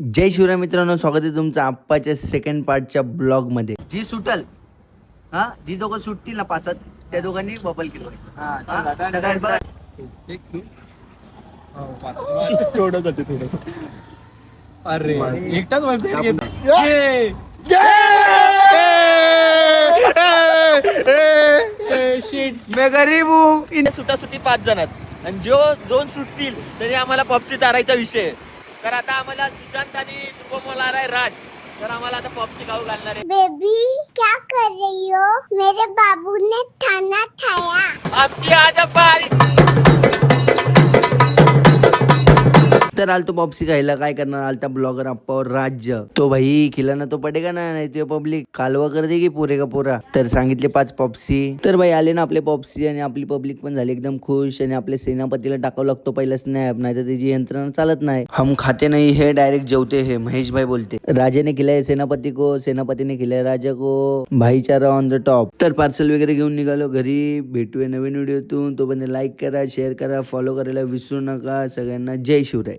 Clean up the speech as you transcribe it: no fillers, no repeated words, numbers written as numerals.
जय शिवराय मित्रांनो, स्वागत आहे तुमचं आप्पाच्या सेकंड पार्टच्या ब्लॉग मध्ये. जी सुटल जी दोघं सुटतील ना पाचात, त्या दोघांनी बबल केलं. अरे एकटाच मैं गरीब हूँ. सुटासुटी 5 जणात आणि जो 2 सुटतील तरी आम्हाला पॉपची चारायचा विषय आहे. तर आता आम्हाला सुशांत आणि शुभम आहे राज, तर आम्हाला आता पॉपची खाऊ घालणार आहे. बेबी क्या कर रही हो? मेरे बाबू ने खाना खाया. आमची आज पारी. तर आलतो पॉप्सी खायला. काय करणार, आलता ब्लॉगर आप्पावर राज्य. तो भाई खिलाना तो पडेगा ना, नाही ते पब्लिक कालवा कर देगी पुरे का पुरा. तर सांगितले 5 पॉप्सी. तर भाई आले ना आपले पॉप्सी आणि आपली पब्लिक पण झाली एकदम खुश. आणि आपल्या सेनापतीला टाकावं लागतो पहिला स्नॅप, नाही तर त्याची यंत्रणा चालत नाही. हम खाते नाही हे डायरेक्ट जेवते हे महेश भाई बोलते. राजाने खिलाय सेनापती को, सेनापतीने खिलाय राजा को. भाईचारा ऑन द टॉप. तर पार्सल वगैरे घेऊन निघालो घरी. भेटूया नवीन व्हिडिओतून. तो पण लाईक करा, शेअर करा, फॉलो करायला विसरू नका. सगळ्यांना जय शिवराय.